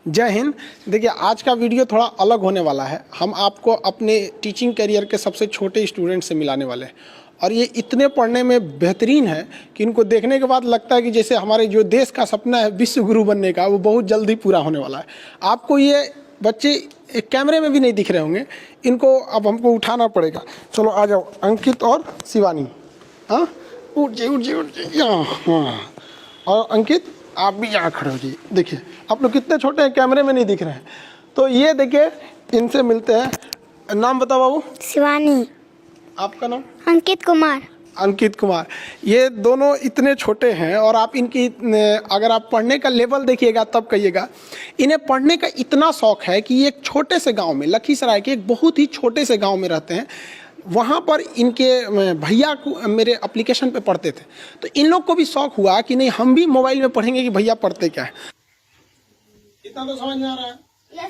जय हिंद। देखिए आज का वीडियो थोड़ा अलग होने वाला है। हम आपको अपने टीचिंग करियर के सबसे छोटे स्टूडेंट से मिलाने वाले हैं और ये इतने पढ़ने में बेहतरीन है कि इनको देखने के बाद लगता है कि जैसे हमारे जो देश का सपना है विश्व गुरु बनने का, वो बहुत जल्दी पूरा होने वाला है। आपको ये बच्चे एक कैमरे में भी नहीं दिख रहे होंगे, इनको अब हमको उठाना पड़ेगा। चलो आ जाओ अंकित और शिवानी। हाँ उठ जाइए यहाँ। हाँ और अंकित आप भी यहाँ खड़े हो जाइए। देखिए आप लोग कितने छोटे हैं, कैमरे में नहीं दिख रहे हैं। तो ये देखिए इनसे मिलते हैं। नाम बताओ बाबू। शिवानी। आपका नाम? अंकित कुमार। अंकित कुमार। ये दोनों इतने छोटे हैं और आप इनकी अगर आप पढ़ने का लेवल देखिएगा तब कहिएगा। इन्हें पढ़ने का इतना शौक है कि ये एक छोटे से गांव में, लखीसराय के एक बहुत ही छोटे से गांव में रहते हैं। वहाँ पर इनके भैया को मेरे एप्लीकेशन पे पढ़ते थे, तो इन लोग को भी शौक हुआ कि नहीं हम भी मोबाइल में पढ़ेंगे कि भैया पढ़ते क्या है। इतना तो समझ में आ रहा है।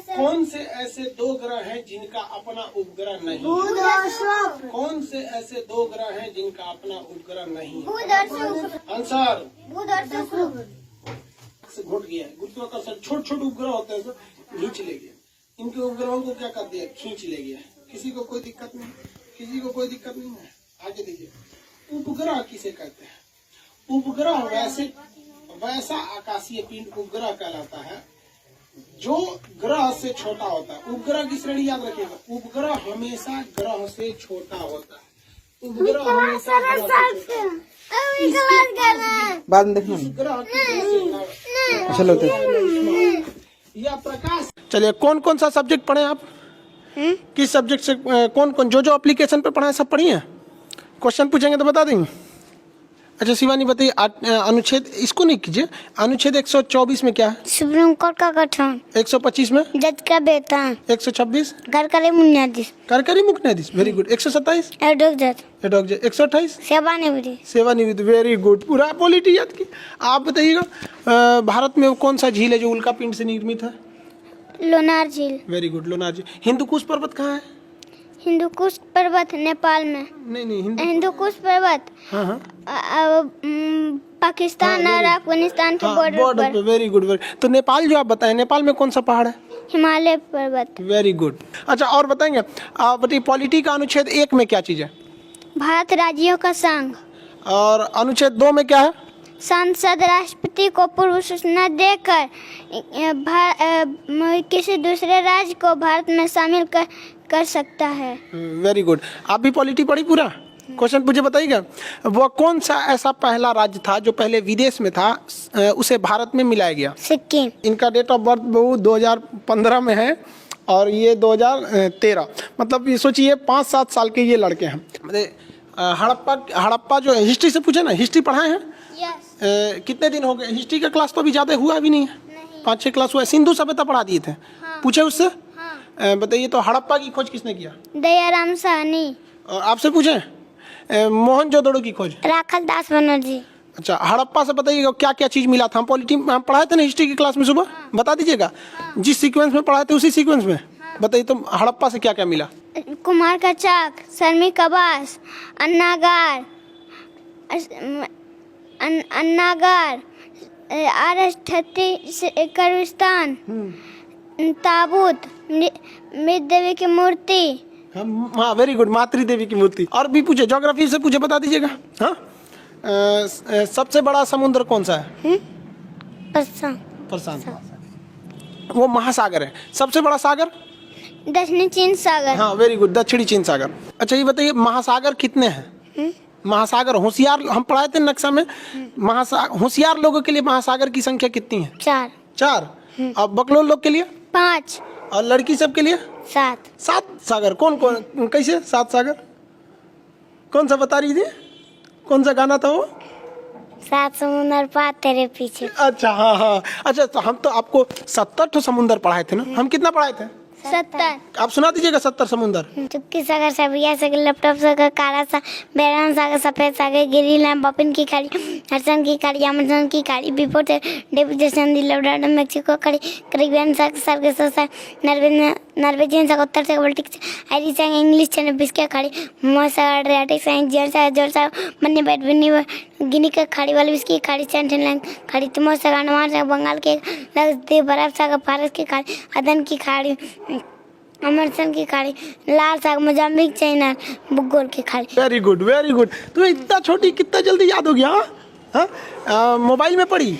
कौन से ऐसे दो ग्रह हैं जिनका अपना उपग्रह नहीं है? कौन से ऐसे दो ग्रह हैं जिनका अपना उपग्रह नहीं है? आंसर से घुट गया। गुरुत्वाकर्षण छोटे छोटे उपग्रह होते हैं, खींच ले गया। इनके उपग्रहों को क्या कर दिया? खींच ले गया। किसी को कोई दिक्कत नहीं, किसी को कोई दिक्कत नहीं है। आगे देखिए उपग्रह किसे कहते हैं? उपग्रह वैसा आकाशीय पिंड उपग्रह कहलाता है जो ग्रह से छोटा होता है। उपग्रह की श्रेणी याद रखिएगा, उपग्रह हमेशा ग्रह से छोटा होता है। उपग्रह हमेशा बाद में देखना। चलो या प्रकाश। चलिए कौन कौन सा सब्जेक्ट पढ़े आप? किस सब्जेक्ट से कौन कौन जो एप्लीकेशन पे पढ़ा है सब पढ़ी है? क्वेश्चन पूछेंगे तो बता देंगे। अच्छा शिवानी बताइए, अनुच्छेद इसको नहीं कीजिए। अनुच्छेद 124 में क्या है? सुप्रीम कोर्ट का गठन। 125 में जज का वेतन। 126 सरकारी बुनियादी। कार्यकारी मुख्य न्यायाधीश। Very good. 127 एडवोकेट जज। एडवोकेट। 128 सेवानिवृत्ति। सेवानिवृत्ति। वेरी गुड, पूरा पॉलिटी याद की। आप बताइएगा भारत में कौन सा झील है जो उल्का पिंड से निर्मित है? लोनार झील। वेरी गुड, लोनार झील। हिंदुकुश पर्वत कहाँ है? हिंदुकुश पर्वत नेपाल में। नहीं हिंदुकुश पर्वत हाँ पाकिस्तान और अफगानिस्तान के बॉर्डर पर। Very good. तो नेपाल जो आप बताएं, नेपाल में कौन सा पहाड़ है? हिमालय पर्वत। Very good. अच्छा और बताएंगे आप बताइए पॉलिटी का अनुच्छेद 1 में क्या चीज है? भारत राज्यों का संघ। और अनुच्छेद 2 में क्या है? संसद राष्ट्रपति को पूर्व सूचना देकर किसी दूसरे राज्य को भारत में शामिल कर सकता है। Very good. आप भी पॉलिटी पढ़ी पूरा? क्वेश्चन पूछे बताइएगा। वो कौन सा ऐसा पहला राज्य था जो पहले विदेश में था, उसे भारत में मिलाया गया? सिक्किम। इनका डेट ऑफ बर्थ 2015 में है और ये 2013। मतलब ये सोचिए 5-7 साल के ये लड़के हैं। हड़प्पा जो हिस्ट्री से पूछे ना, हिस्ट्री पढ़ाए हैं? यस। कितने दिन हो गए? हिस्ट्री का क्लास तो अभी ज़्यादा हुआ भी नहीं है। 5-6 क्लास हुआ है। सिंधु सभ्यता पढ़ा दिए थे। हाँ। पूछे उससे? हाँ। बताइए तो हड़प्पा की खोज किसने किया? दयाराम साहनी। और आपसे पूछे मोहनजोदड़ो की खोज? राखल दास बनर्जी। अच्छा हड़प्पा से बताइएगा क्या क्या चीज़ मिला था? हम पॉलिटी हम पढ़ाए थे ना हिस्ट्री की क्लास में सुबह। हाँ। बता दीजिएगा। हाँ। जिस सीक्वेंस में पढ़ाए थे उसी सीक्वेंस में। हाँ। बताइए तो हड़प्पा से क्या क्या मिला? कुमार का चाक, श्रमिक आवास, अन्नागार, कब्रिस्तान, ताबूत, मृत देवी की मूर्ति। हाँ वेरी गुड, मातृ देवी की मूर्ति। और भी पूछे, ज्योग्राफी से पूछे बता दीजिएगा। हाँ सबसे बड़ा समुद्र कौन सा है? प्रशांत। वो महासागर है। सबसे बड़ा सागर? दक्षिणी चीन सागर। हाँ वेरी गुड, दक्षिणी चीन सागर। अच्छा ये बताइए महासागर कितने हैं? महासागर होशियार हम पढ़ाए थे नक्शा में। होशियार लोगों के लिए महासागर की संख्या कितनी है? 4। और बकलोल लोग के लिए? 5। और लड़की सब के लिए? 7 सागर। कौन कौन कैसे 7 सागर? कौन सा बता रही थी? कौन सा गाना था वो? 7 समुंदर पार तेरे पीछे। अच्छा हाँ। अच्छा तो हम तो आपको 70 तो समुंदर पढ़ाए थे ना। हम कितना पढ़ाए थे? 70। आप सुना दीजिएगा 70 समुंदर। चुप्की सागर, सबिया सागर, लैपटॉप सागर, काला सागर, बैरान सागर, सफेद सागर, गिरीलैंड, बपिन की खाड़ी, हरसन की खाड़ी, अमेजन की खाड़ी, बिफोर डेविड जैसन, लवडाडा, मेक्सिको खाड़ी, करीबियन सागर, सर्गेस सागर, नॉर्वेजियन सा उत्तर से बाल्टिक आयरिश से इंग्लिश से बिस्के खाड़ी मोसा एड्रियाटिक से जर्स से जोर से मन्ने बैठ बिन्नी गिनी के खाड़ी वाली बिस्की खाड़ी सेंट्रल खाड़ी तुम से अंडमान से बंगाल के लक्षद्वीप बर्फ से फारस की खाड़ी अदन की खाड़ी अमरसन की खाड़ी लाल साग मोजाम्बिक चाइना बुगोल की खाड़ी। Very good very good. तुम्हें इतना छोटी कितना जल्दी याद हो गया? हाँ, मोबाइल में पढ़ी?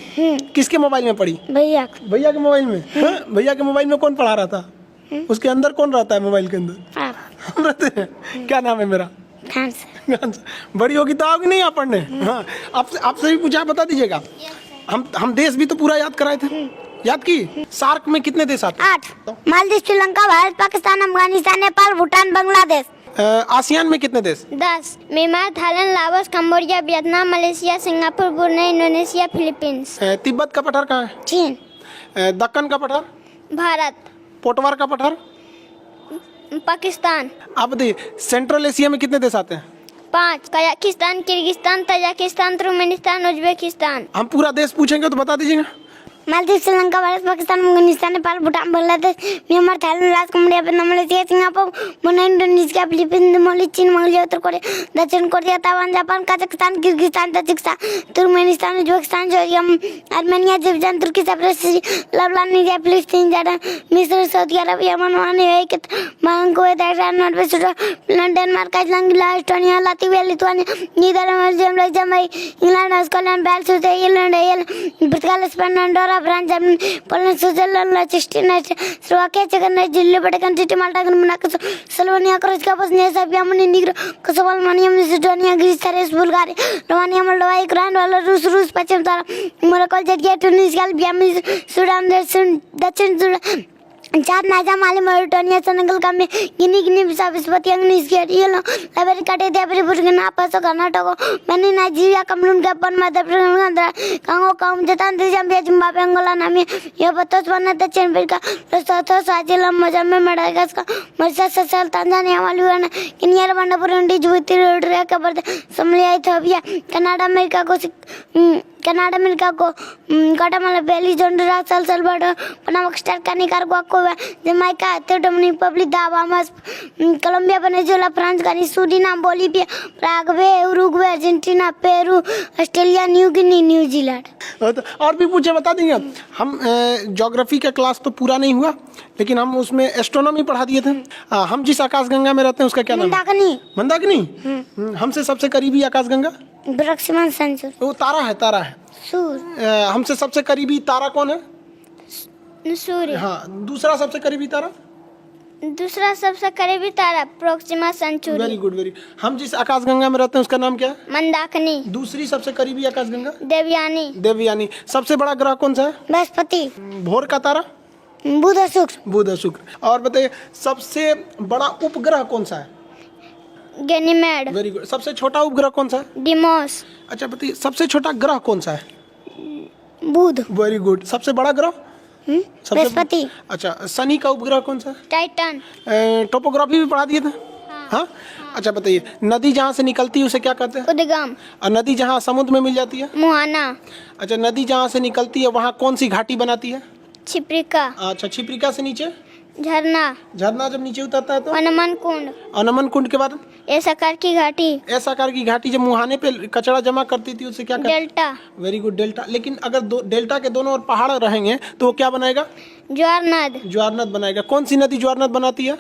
किसके मोबाइल में पढ़ी? भैया भैया के मोबाइल में? हाँ? भैया के मोबाइल में कौन पढ़ा रहा था? उसके अंदर कौन रहता है मोबाइल के अंदर? आप हम रहते हैं। क्या नाम है मेरा? खान से। बड़ी होगी तो आओगी नहीं आप पढ़ने? हाँ, आपसे भी पूछा, बता दीजिएगा। हम देश भी तो पूरा याद कराए थे, याद की? सार्क में कितने देश आते हैं? 8 मालदीव श्रीलंका भारत पाकिस्तान अफगानिस्तान नेपाल भूटान बांग्लादेश। आसियान में कितने देश? 10 Myanmar Thailand Laos Cambodia Vietnam Malaysia Singapore Brunei Indonesia Philippines. Tibet का पठार कहाँ है? चीन। दक्कन का पठार? भारत। पोटवार का पठार? पाकिस्तान। आप बताइए सेंट्रल एशिया में कितने देश आते हैं? 5 Kazakhstan Kyrgyzstan Tajikistan Turkmenistan Uzbekistan. हम पूरा देश पूछेंगे तो बता दीजिएगा। Maldives Sri Lanka Bharat Pakistan Afghanistan Nepal Bhutan Bangladesh Myanmar Thailand Laos Cambodia Vietnam Malaysia Singapore Brunei Indonesia Philippines Mauritius चीन मंगोलिया उत्तर कोरिया दक्षिण Korea Taiwan Japan Kazakhstan Kyrgyzstan Tajikistan Turkmenistan Uzbekistan Georgia Armenia Azerbaijan तुर्की साइप्रस लेबनान निजर फिलिस्तीन जॉर्डन मिस्र सऊदी अरब यमन Oman Kuwait Bahrain Kuwait Iran Norway Switzerland Denmark Iceland Greenland Estonia Latvia Lithuania Netherland Belgium Luxembourg England Scotland Wales Ireland पुर्तगाल Spain Andorra France Germany Poland Switzerland लिechtenstein Slovakia चेक Republic Vatican City Malta Monaco Slovenia Croatia Bosnia Serbia Montenegro Kosovo Albania Macedonia Greece Thrace Bulgaria Romania Moldova Ukraine Belarus रूस पश्चिम Morocco Georgia Tunisia Albania Sudan दक्षिण Sudan चार Niger Mali Mauritania Senegal कामे Guinea Bissau Spain Angola Liberia काटे Burkina Faso Karnataka Benin Nigeria Cameroon Gabon Madhya Pradesh Congo Japan Zambia Zimbabwe Angola Namibia Botswana दक्षिण Africa Lesotho Swaziland Mozambique Madagascar Mauritius Seychelles Tanzania Maldives Guinea Rwanda Burundi Djibouti Eritrea Cape Verde Somalia Ethiopia Canada America को Guatemala Belize Honduras El Salvador Panama Costa Nicaragua Cuba Jamaica Dominican Republic Bahamas Colombia Venezuela France गानी Suriname Bolivia Paraguay Uruguay Argentina Peru Australia New Guinea New Zealand. और भी पूछे बता देंगे हम। Geography का class तो पूरा नहीं हुआ लेकिन हम उसमें एस्ट्रोनॉमी पढ़ा दिए थे। हम जिस आकाशगंगा में रहते हैं उसका क्या नाम है? मंदाकिनी। हमसे सबसे करीबी आकाशगंगा प्रोक्सिमा सेंचुरी। वो तारा है सूर्य। हमसे सबसे करीबी तारा कौन है? सूर्य। हाँ, दूसरा सबसे करीबी तारा प्रोक्सिमा सेंचुरी। वेरी गुड हम जिस आकाशगंगा में रहते हैं उसका नाम क्या है? मंदाकिनी। दूसरी सबसे करीबी आकाशगंगा? देवयानी। सबसे बड़ा ग्रह कौन सा है? बृहस्पति। भोर का तारा? बुध और शुक्र। और बताइए सबसे बड़ा उपग्रह कौन सा है? गैनीमेड। Very good. सबसे छोटा उपग्रह कौन सा है? डिमोस। अच्छा बताइए सबसे छोटा ग्रह कौन सा है? बुध। Very good. सबसे बड़ा ग्रह? बृहस्पति। अच्छा शनि का उपग्रह कौन सा है? टाइटन। टोपोग्राफी भी पढ़ा दिए थे। हाँ? अच्छा बताइए नदी जहाँ से निकलती है उसे क्या कहते हैं? उद्गम। और नदी जहाँ समुद्र में मिल जाती है? मुहाना। अच्छा नदी जहाँ से निकलती है वहाँ कौन सी घाटी बनाती है? छिप्रिका। अच्छा छिप्रिका से नीचे? झरना जब नीचे उतरता है तो? अनमन कुंड के बाद? ऐसा आकार की घाटी। जब मुहाने पे कचरा जमा करती थी उसे क्या कहते? डेल्टा। Very good delta. लेकिन अगर डेल्टा के दोनों ओर पहाड़ रहेंगे तो वो क्या बनाएगा? ज्वार नद बनाएगा। कौन सी नदी ज्वार नद बनाती है?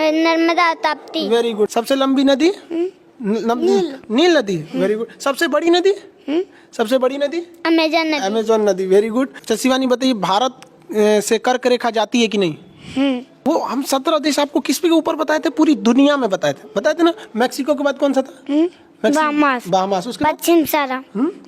नर्मदा ताप्ती। Very good. सबसे लंबी नदी? नील नदी। Very good. सबसे बड़ी नदी? अमेजन नदी। Very good. अच्छा शिवानी बताइए भारत से कर्क रेखा जाती है कि नहीं? वो हम 17 देश आपको किस पे ऊपर बताए थे? पूरी दुनिया में बताए थे ना। मैक्सिको के बाद कौन सा था? बहामास। उसके पश्चिम सहारा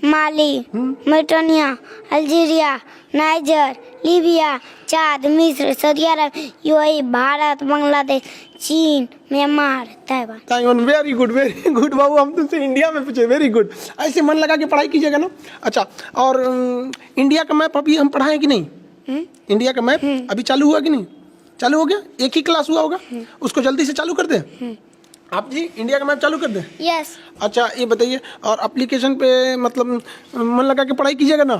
माली मॉरिटानिया अल्जीरिया नाइजर लीबिया चाद मिस्र सऊदी अरब यूएई भारत बांग्लादेश चीन म्यांमार ताइवान। वेरी गुड बाबू। हम तुमसे इंडिया में पूछे। Very good. ऐसे मन लगा के पढ़ाई कीजिएगा ना। अच्छा और इंडिया का मैप अभी हम पढ़ाएं कि नहीं? इंडिया का मैप अभी चालू हुआ कि नहीं? चालू हो गया। एक ही क्लास हुआ होगा। उसको जल्दी से चालू कर दे। आप जी इंडिया का मैप चालू कर दें? यस। अच्छा ये बताइए और एप्लीकेशन पे मतलब मन लगा के पढ़ाई कीजिएगा ना।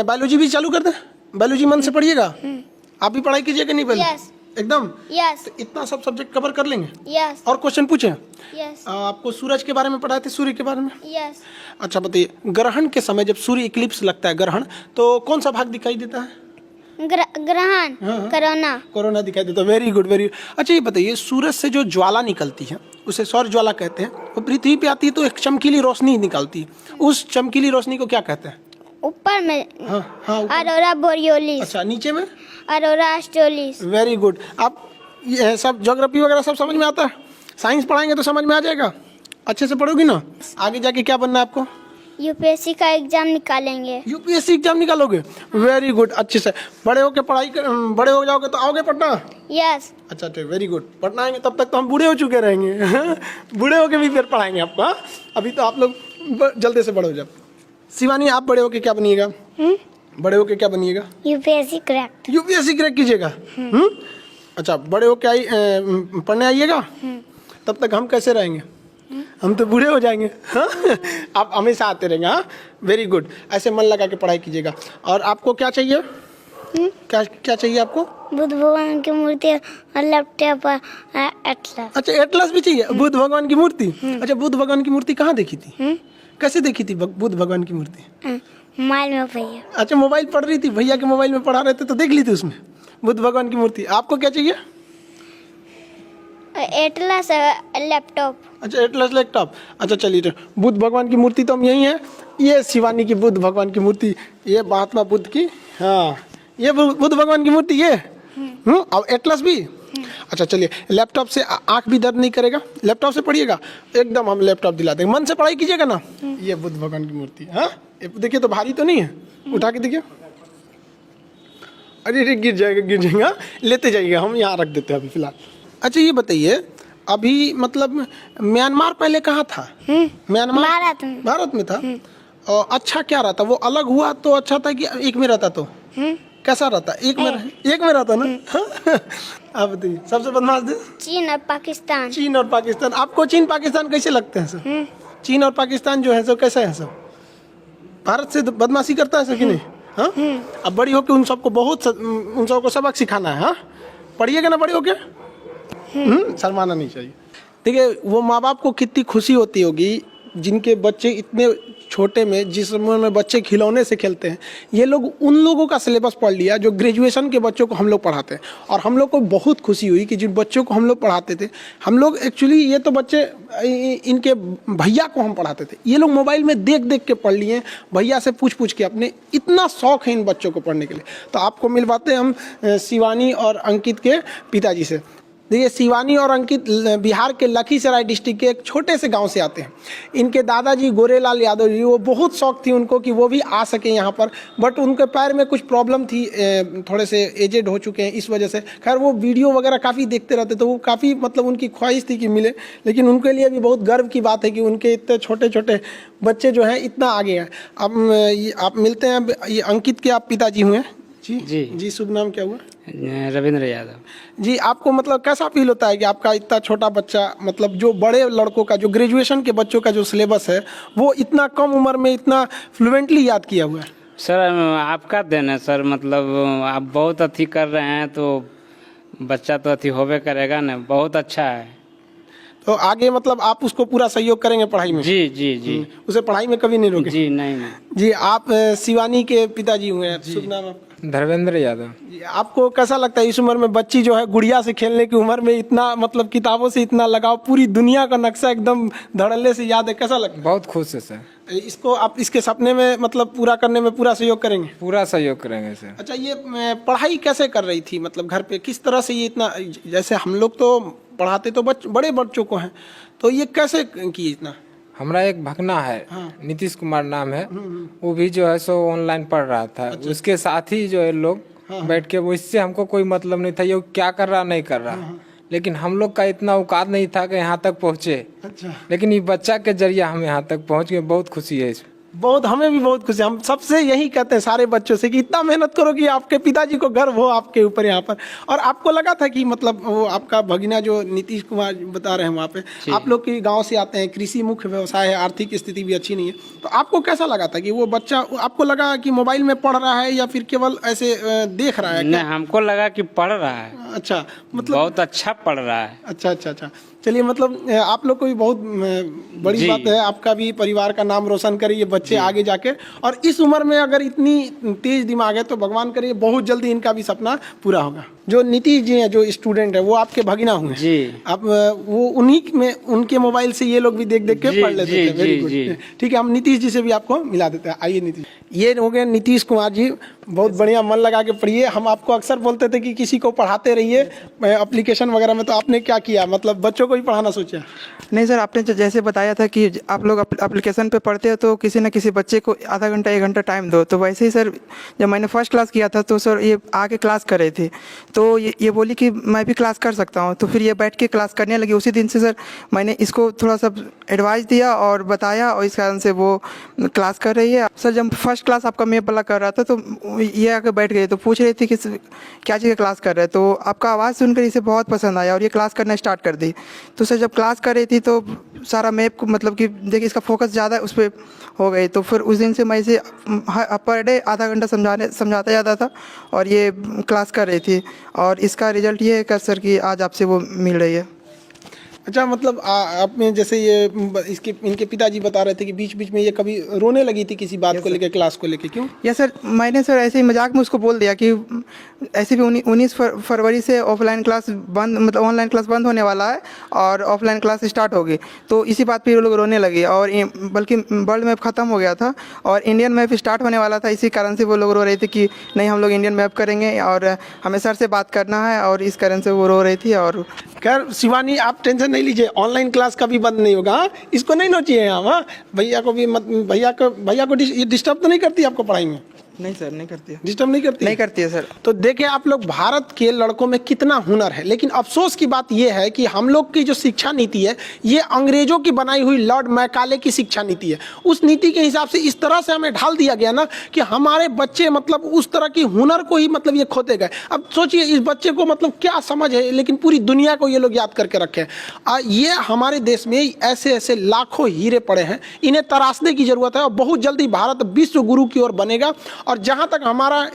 बायोलॉजी भी चालू कर दें? बायोलॉजी मन से पढ़िएगा। आप भी पढ़ाई कीजिएगा नहीं पहले? Yes. एकदम Yes. इतना सब सब्जेक्ट कवर कर लेंगे? Yes. और क्वेश्चन पूछे? Yes. आपको सूरज के बारे में पढ़ाए थे, सूर्य के बारे में? Yes. अच्छा बताइए, ग्रहण के समय जब सूर्य इक्लिप्स लगता है, ग्रहण, तो कौन सा भाग दिखाई देता है? ग्रहण, कोरोना। कोरोना दिखाई देता है। Very good, very. अच्छा ये बताइए, सूरज से जो ज्वाला निकलती है उसे सौर ज्वाला कहते हैं। वो पृथ्वी पे आती है तो एक चमकीली रोशनी निकलती है, उस चमकीली रोशनी को क्या कहते हैं? ऊपर में हाँ हाँ, ऊपर। अरोरा बोरियोलिस। अच्छा, नीचे में? अरोरा ऑस्ट्रेलिस। Very good. आप ये सब ज्योग्राफी वगैरह सब समझ में आता है? साइंस पढ़ाएंगे तो समझ में आ जाएगा? अच्छे से पढ़ोगी ना? आगे जाके क्या बनना है आपको? यूपीएससी का एग्जाम निकालेंगे। यूपीएससी एग्जाम निकालोगे? वेरी गुड, अच्छे से। बड़े होके बड़े हो जाओगे तो आओगे पटना? यस। अच्छा ठीक, वेरी गुड। पटना आएंगे तब तक तो हम बूढ़े हो चुके रहेंगे। बूढ़े होके भी फिर पढ़ाएंगे आपको। हाँ? अभी तो आप लोग जल्दी से बड़े हो जाओ। शिवानी, आप बड़े होके क्या बनिएगा? बड़े होके क्या बनिएगा? UPSC crack. यूपीएससी क्रैक कीजिएगा? अच्छा, बड़े होके पढ़ने आइएगा? तब तक हम कैसे रहेंगे? हम तो बूढ़े हो जाएंगे। हाँ? आप हमेशा आते रहेंगे। हाँ, वेरी गुड। ऐसे मन लगा के पढ़ाई कीजिएगा। और आपको क्या चाहिए? क्या क्या चाहिए आपको? बुद्ध भगवान की मूर्ति और लैपटॉप और एटलस। अच्छा, एटलस भी चाहिए? बुद्ध भगवान की मूर्ति? अच्छा, बुद्ध भगवान की मूर्ति कहाँ देखी थी? कैसे देखी थी बुद्ध भगवान की मूर्ति? मोबाइल में भैया। अच्छा, मोबाइल पढ़ रही थी, भैया के मोबाइल में पढ़ा रहे थे तो देख ली थी उसमें बुद्ध भगवान की मूर्ति। आपको क्या चाहिए? Atlas laptop. अच्छा, एटलस लैपटॉप। अच्छा चलिए, तो बुद्ध भगवान की मूर्ति तो हम यही है। ये शिवानी की बुद्ध भगवान की मूर्ति, ये महात्मा बुद्ध की, हाँ ये बुद्ध भगवान की मूर्ति ये। और एटलस भी। अच्छा चलिए, लैपटॉप से आंख भी दर्द नहीं करेगा? लैपटॉप से पढ़िएगा एकदम, हम लैपटॉप दिला देंगे। मन से पढ़ाई कीजिएगा ना। ये बुद्ध भगवान की मूर्ति। हाँ, देखिए तो भारी तो नहीं है, उठा के देखिए। अरे गिर जाएगा। हाँ? लेते जाइएगा, हम यहाँ रख देते हैं अभी फिलहाल। अच्छा ये बताइए, अभी मतलब म्यांमार पहले कहाँ था? म्यांमार भारत में था। और अच्छा क्या रहता? वो अलग हुआ तो अच्छा था कि एक में रहता तो कैसा रहता? एक में रहता ना। आप बताइए, सबसे बदमाश देश? चीन और पाकिस्तान। चीन और पाकिस्तान। आपको चीन पाकिस्तान कैसे लगते हैं सर? चीन और पाकिस्तान जो है सो कैसा है सर? भारत से बदमाशी करता है सर कि नहीं? हाँ, अब बड़ी होके उन सबको सबक सिखाना है। हाँ, पढ़िएगा ना बड़ी होके। शर्माना नहीं चाहिए। देखिए, वो माँ बाप को कितनी खुशी होती होगी जिनके बच्चे इतने छोटे में, जिस उम्र में बच्चे खिलौने से खेलते हैं, ये लोग उन लोगों का सिलेबस पढ़ लिया जो ग्रेजुएशन के बच्चों को हम लोग पढ़ाते हैं। और हम लोग को बहुत खुशी हुई कि जिन बच्चों को हम लोग पढ़ाते थे, हम लोग एक्चुअली ये तो बच्चे इनके भैया को हम पढ़ाते थे, ये लोग मोबाइल में देख देख के पढ़ लिए, भैया से पूछ के अपने। इतना शौक है इन बच्चों को पढ़ने के लिए। तो आपको मिलवाते हैं हम शिवानी और अंकित के पिताजी से। देखिए, शिवानी और अंकित बिहार के लखीसराय डिस्ट्रिक्ट के एक छोटे से गांव से आते हैं। इनके दादाजी गोरेलाल यादव जी, वो बहुत शौक थी उनको कि वो भी आ सके यहाँ पर, बट उनके पैर में कुछ प्रॉब्लम थी, थोड़े से एजेड हो चुके हैं, इस वजह से। खैर, वो वीडियो वगैरह काफ़ी देखते रहते, तो वो काफ़ी मतलब उनकी ख्वाहिश थी कि मिले। लेकिन उनके लिए भी बहुत गर्व की बात है कि उनके इतने छोटे छोटे बच्चे जो हैं इतना आगे हैं। अब आप मिलते हैं। ये अंकित के आप पिताजी हुए? जी, शुभ नाम क्या हुआ? रविंद्र यादव। जी, आपको मतलब कैसा फील होता है कि आपका इतना छोटा बच्चा, मतलब जो बड़े लड़कों का, जो ग्रेजुएशन के बच्चों का जो सिलेबस है, वो इतना कम उम्र में इतना फ्लुएंटली याद किया हुआ है? सर, आपका देन है सर, मतलब आप बहुत अथी कर रहे हैं तो बच्चा तो अथी होबे करेगा ना। बहुत अच्छा है। तो आगे मतलब आप उसको पूरा सहयोग करेंगे पढ़ाई में? जी। उसे पढ़ाई में कभी नहीं रोके? जी नहीं। जी, आप शिवानी के पिताजी हुए हैं। शुभ नाम आपका? धर्मेंद्र यादव। आपको कैसा लगता है इस उम्र में बच्ची जो है गुड़िया से खेलने की उम्र में इतना मतलब किताबों से इतना लगाव, पूरी दुनिया का नक्शा एकदम धड़ल्ले से याद है, कैसा लगता है? बहुत खुश है सर। इसको आप इसके सपने में मतलब पूरा करने में पूरा सहयोग करेंगे? पूरा सहयोग करेंगे सर। अच्छा, ये पढ़ाई कैसे कर रही थी, मतलब घर पे किस तरह से ये इतना, जैसे हम लोग तो पढ़ाते तो बड़े बच्चों को हैं, तो ये कैसे किए इतना? हमारा एक भगना है, नीतीश कुमार नाम है, वो भी जो है सो ऑनलाइन पढ़ रहा था। अच्छा। उसके साथ ही जो है लोग बैठ के, वो इससे हमको कोई मतलब नहीं था ये क्या कर रहा नहीं कर रहा, लेकिन हम लोग का इतना औकात नहीं था कि यहाँ तक पहुँचे। अच्छा। लेकिन ये बच्चा के जरिए हम यहाँ तक पहुँच गए, बहुत खुशी है इसमें। बहुत, हमें भी बहुत खुशी, हम सबसे यही कहते हैं सारे बच्चों से कि इतना मेहनत करो कि आपके पिताजी को गर्व हो आपके ऊपर यहाँ पर। और आपको लगा था कि मतलब वो आपका भगिना जो नीतीश कुमार बता रहे हैं वहाँ पे, आप लोग के गांव से आते हैं, कृषि मुख्य व्यवसाय है, आर्थिक स्थिति भी अच्छी नहीं है, तो आपको कैसा लगा था कि वो बच्चा, आपको लगा कि मोबाइल में पढ़ रहा है या फिर केवल ऐसे देख रहा है? नहीं, हमको लगा कि पढ़ रहा है। अच्छा, मतलब बहुत अच्छा पढ़ रहा है। अच्छा अच्छा अच्छा, चलिए, मतलब आप लोग को भी बहुत बड़ी बात है, आपका भी परिवार का नाम रोशन करे ये बच्चे आगे जाके। और इस उम्र में अगर इतनी तेज दिमाग है तो भगवान करे बहुत जल्दी इनका भी सपना पूरा होगा। जो नीतीश जी हैं, जो स्टूडेंट है, वो आपके भगिना हुए जी। आप वो उन्हीं में, उनके मोबाइल से ये लोग भी देख देख के पढ़ लेते थे। वेरी गुड, ठीक है, हम नीतीश जी से भी आपको मिला देते हैं। आइए नीतीश, ये हो गए नीतीश कुमार जी, बहुत बढ़िया, मन लगा के पढ़िए। हम आपको अक्सर बोलते थे कि किसी को पढ़ाते रहिए एप्लीकेशन वगैरह में, तो आपने क्या किया, मतलब बच्चों को ही पढ़ाना सोचा? नहीं सर, आपने जैसे बताया था कि आप लोग एप्लीकेशन पे पढ़ते हो तो किसी न किसी बच्चे को आधा घंटा 1 घंटा टाइम दो। तो वैसे ही सर, जब मैंने फर्स्ट क्लास किया था तो सर ये आके क्लास कर रहे थे, तो ये बोली कि मैं भी क्लास कर सकता हूँ। तो फिर ये बैठ के क्लास करने लगी। उसी दिन से सर मैंने इसको थोड़ा सा एडवाइस दिया और बताया, और इस कारण से वो क्लास कर रही है। सर जब फर्स्ट क्लास आपका मैप वाला कर रहा था तो ये आके बैठ गई, तो पूछ रही थी कि क्या चीज़ का क्लास कर रहे हैं। तो आपका आवाज़ सुनकर इसे बहुत पसंद आया और ये क्लास करना स्टार्ट कर दी। तो सर जब क्लास कर रही थी तो सारा मैप को, मतलब कि देखिए इसका फोकस ज़्यादा उस पर हो गई। तो फिर उस दिन से मैं इसे पर डे आधा घंटा समझाता जाता था और ये क्लास कर रही थी। और इसका रिजल्ट ये है कि सर कि आज आपसे वो मिल रही है। अच्छा, मतलब आप में जैसे ये इनके पिताजी बता रहे थे कि बीच बीच में ये कभी रोने लगी थी किसी बात को लेकर, क्लास को लेकर, क्यों? या सर मैंने सर ऐसे ही मजाक में उसको बोल दिया कि ऐसे भी 19 फरवरी से ऑफलाइन क्लास बंद, मतलब ऑनलाइन क्लास बंद होने वाला है और ऑफलाइन क्लास स्टार्ट होगी। तो इसी बात पे वो लोग रोने लगे, और बल्कि वर्ल्ड मैप ख़त्म हो गया था और इंडियन मैप स्टार्ट होने वाला था। इसी कारण से वो लोग रो रहे थे कि नहीं, हम लोग इंडियन मैप करेंगे और हमें सर से बात करना है, और इस कारण से वो रो रही थी। और खैर शिवानी, आप टेंशन नहीं लीजिए, ऑनलाइन क्लास कभी बंद नहीं होगा। इसको नहीं नोचिए हम, हाँ, भैया को भी मत, भैया को डिस्टर्ब तो नहीं करती आपको पढ़ाई में? नहीं सर, नहीं करती है। डिस्टर्ब नहीं करती? नहीं करती है सर। तो देखिए आप लोग, भारत के लड़कों में कितना हुनर है, लेकिन अफसोस की बात यह है कि हम लोग की जो शिक्षा नीति है ये अंग्रेजों की बनाई हुई लॉर्ड मैकाले की शिक्षा नीति है। उस नीति के हिसाब से इस तरह से हमें ढाल दिया गया ना कि हमारे बच्चे मतलब उस तरह की हुनर को ही मतलब ये खोते गए। अब सोचिए इस बच्चे को मतलब क्या समझ है, लेकिन पूरी दुनिया को ये लोग याद करके रखे हैं। ये हमारे देश में ऐसे ऐसे लाखों हीरे पड़े हैं, इन्हें तराशने की जरूरत है और बहुत जल्दी भारत विश्व गुरु की ओर बनेगा। और जहाँ तक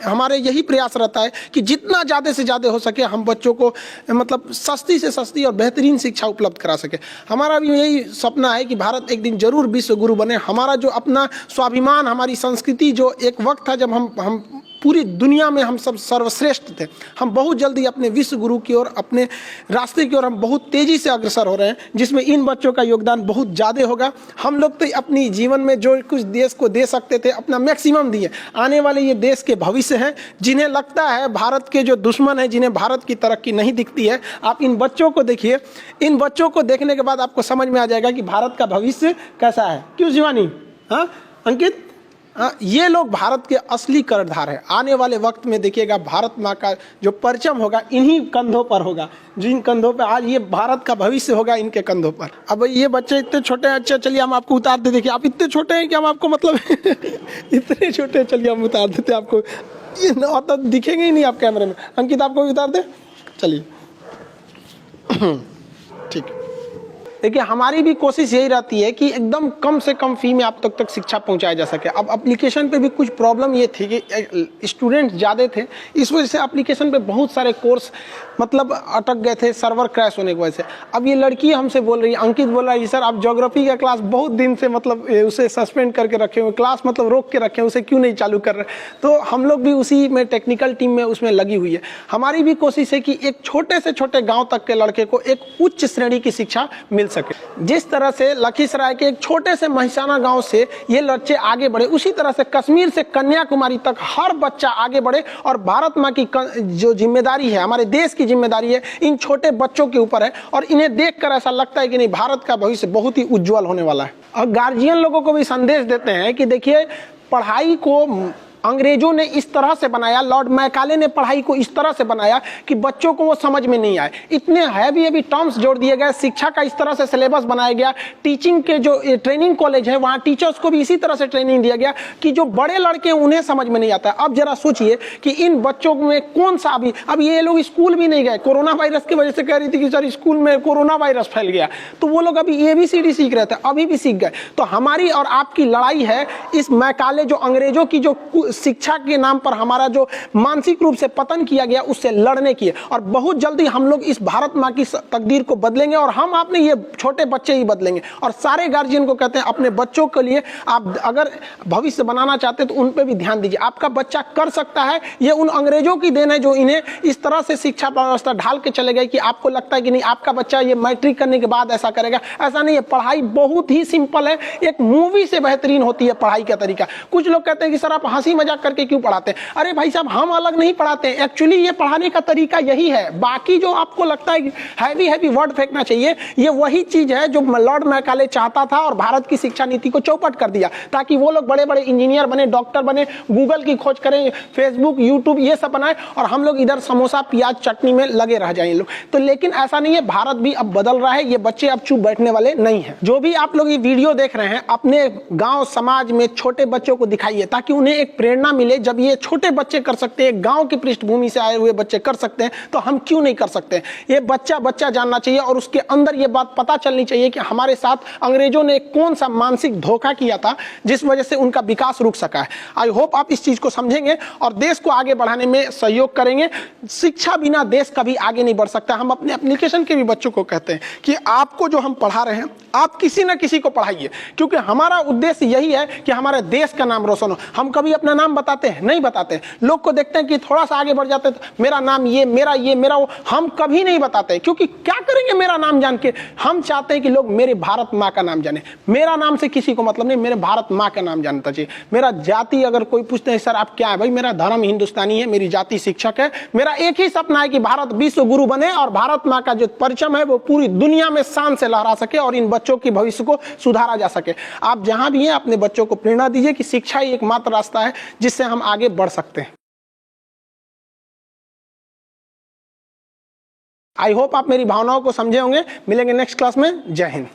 हमारे यही प्रयास रहता है कि जितना ज़्यादा से ज़्यादा हो सके हम बच्चों को मतलब सस्ती से सस्ती और बेहतरीन शिक्षा उपलब्ध करा सके। हमारा भी यही सपना है कि भारत एक दिन जरूर विश्व गुरु बने। हमारा जो अपना स्वाभिमान, हमारी संस्कृति, जो एक वक्त था जब हम पूरी दुनिया में हम सब सर्वश्रेष्ठ थे, हम बहुत जल्दी अपने विश्व गुरु की ओर, अपने रास्ते की ओर हम बहुत तेज़ी से अग्रसर हो रहे हैं, जिसमें इन बच्चों का योगदान बहुत ज़्यादा होगा। हम लोग तो अपनी जीवन में जो कुछ देश को दे सकते थे अपना मैक्सिमम दिए। आने वाले ये देश के भविष्य हैं, जिन्हें लगता है भारत के जो दुश्मन हैं, जिन्हें भारत की तरक्की नहीं दिखती है, आप इन बच्चों को देखिए। इन बच्चों को देखने के बाद आपको समझ में आ जाएगा कि भारत का भविष्य कैसा है। क्यों शिवानी? हाँ अंकित, ये लोग भारत के असली कर्णधार है। आने वाले वक्त में देखिएगा भारत माँ का जो परचम होगा इन्हीं कंधों पर होगा, जिन कंधों पर आज ये भारत का भविष्य होगा, इनके कंधों पर। अब ये बच्चे इतने छोटे हैं, अच्छा चलिए हम आपको उतार दे। देखिए आप इतने छोटे हैं कि हम आपको मतलब इतने छोटे हैं, चलिए हम उतार देते आपको, ये तो दिखेंगे ही नहीं आप कैमरे में। अंकित आपको भी उतार दे, चलिए ठीक। देखिए हमारी भी कोशिश यही रहती है कि एकदम कम से कम फी में आप तक शिक्षा पहुंचाया जा सके। अब एप्लीकेशन पे भी कुछ प्रॉब्लम ये थी कि स्टूडेंट ज़्यादा थे, इस वजह से एप्लीकेशन पे बहुत सारे कोर्स मतलब अटक गए थे सर्वर क्रैश होने की वजह से। अब ये लड़की हमसे बोल रही है, अंकित बोल रहा है, सर आप ज्योग्राफी का क्लास बहुत दिन से मतलब उसे सस्पेंड करके रखे हुए, क्लास मतलब रोक के रखे हैं, उसे क्यों नहीं चालू कर रहे? तो हम लोग भी उसी में टेक्निकल टीम में उसमें लगी हुई है। हमारी भी कोशिश है कि एक छोटे से छोटे गाँव तक के लड़के को एक उच्च श्रेणी की शिक्षा मिल सके। जिस तरह से लखीसराय के एक छोटे से महिसाना गांव से ये बच्चे आगे बढ़े, उसी तरह से कश्मीर से कन्याकुमारी तक हर बच्चा आगे बढ़े। और भारत माँ की जो जिम्मेदारी है, हमारे देश की जिम्मेदारी है, इन छोटे बच्चों के ऊपर है। और इन्हें देखकर ऐसा लगता है कि नहीं, भारत का भविष्य बहुत ही उज्जवल होने वाला है। और गार्जियन लोगों को भी संदेश देते हैं कि देखिए पढ़ाई को अंग्रेजों ने इस तरह से बनाया, लॉर्ड मैकाले ने पढ़ाई को इस तरह से बनाया कि बच्चों को वो समझ में नहीं आए। इतने हैवी टर्म्स जोड़ दिए गए, शिक्षा का इस तरह से सिलेबस बनाया गया, टीचिंग के जो ट्रेनिंग कॉलेज है वहाँ टीचर्स को भी इसी तरह से ट्रेनिंग दिया गया कि जो बड़े लड़के उन्हें समझ में नहीं आता। अब जरा सोचिए कि इन बच्चों में कौन सा अब ये लोग स्कूल भी नहीं गए, कोरोना वायरस की वजह से कह रही थी कि सर स्कूल में कोरोना वायरस फैल गया, तो वो लोग अभी ABCD सीख रहे थे, अभी भी सीख गए। तो हमारी और आपकी लड़ाई है इस मैकाले जो अंग्रेजों की जो शिक्षा के नाम पर हमारा जो मानसिक रूप से पतन किया गया उससे लड़ने की है। और बहुत जल्दी हम लोग इस भारत माँ की तकदीर को बदलेंगे और हम अपने ये छोटे बच्चे ही बदलेंगे। और सारे गार्जियन को कहते हैं अपने बच्चों के लिए आप अगर भविष्य बनाना चाहते हैं तो उन पे भी ध्यान दीजिए। आपका बच्चा कर सकता है, ये उन अंग्रेजों की देन है जो इन्हें इस तरह से शिक्षा व्यवस्था ढाल के चले गए कि आपको लगता है कि नहीं आपका बच्चा ये मैट्रिक करने के बाद ऐसा करेगा। ऐसा नहीं है, पढ़ाई बहुत ही सिंपल है, एक मूवी से बेहतरीन होती है पढ़ाई का तरीका। कुछ लोग कहते हैं कि सर आप हंसी मजाक करके क्यों पढ़ाते हैं? अरे भाई साहब हम अलग नहीं पढ़ाते हैं, एक्चुअली ये पढ़ाने का तरीका यही है। बाकी जो आपको लगता है हैवी वर्ड फेंकना चाहिए, ये वही चीज है जो लॉर्ड मैकाले चाहता था और भारत की शिक्षा नीति को चौपट कर दिया ताकि वो लोग बड़े बड़े इंजीनियर बने, डॉक्टर बने, गूगल की खोज करें, फेसबुक यूट्यूब ये सब बनाए और हम लोग इधर समोसा प्याज चटनी में लगे रह जाएं लोग। तो लेकिन ऐसा नहीं है, भारत भी अब बदल रहा है, ये बच्चे अब चुप बैठने वाले नहीं है। जो भी आप लोग ये वीडियो देख रहे हैं अपने गांव समाज में छोटे बच्चों को दिखाइए ताकि उन्हें एक प्रेरणा मिले। जब ये छोटे बच्चे कर सकते हैं, गांव की पृष्ठभूमि से आए हुए बच्चे कर सकते हैं, तो हम क्यों नहीं कर सकते? ये बच्चा जानना चाहिए और उसके अंदर ये बात पता चलनी चाहिए कि हमारे साथ अंग्रेजों ने कौन सा मानसिक धोखा किया था जिस वजह से उनका विकास रुक सका है। आई होप आप इस चीज को समझेंगे और देश को आगे बढ़ाने में सहयोग करेंगे। शिक्षा बिना देश कभी आगे नहीं बढ़ सकता। हम अपने एप्लीकेशन के भी बच्चों को कहते हैं कि आपको जो हम पढ़ा रहे हैं आप किसी न किसी को पढ़ाइए, क्योंकि हमारा उद्देश्य यही है कि हमारे देश का नाम रोशन हो। हम कभी अपना नाम बताते हैं? नहीं बताते। लोग को देखते हैं कि थोड़ा सा आगे बढ़ जाते हैं तो मेरा नाम ये, मेरा वो, हम कभी नहीं बताते, क्योंकि क्या करेंगे मेरा नाम जान के? हम चाहते हैं कि लोग मेरे भारत माँ का नाम जाने। मेरा नाम से किसी को मतलब नहीं, मेरे भारत माँ का नाम जानता चाहिए। मेरा जाति अगर कोई पूछते हैं सर आप क्या है, भाई मेरा धर्म हिंदुस्तानी है, मेरी जाति शिक्षक है। मेरा एक ही सपना है कि भारत विश्व गुरु बने और भारत माँ का जो परचम है वो पूरी दुनिया में शान से लहरा सके और इन बच्चों की भविष्य को सुधारा जा सके। आप जहां भी हैं अपने बच्चों को प्रेरणा दीजिए कि शिक्षा ही एकमात्र रास्ता है जिससे हम आगे बढ़ सकते हैं। आई होप आप मेरी भावनाओं को समझे होंगे। मिलेंगे नेक्स्ट क्लास में। जय हिंद।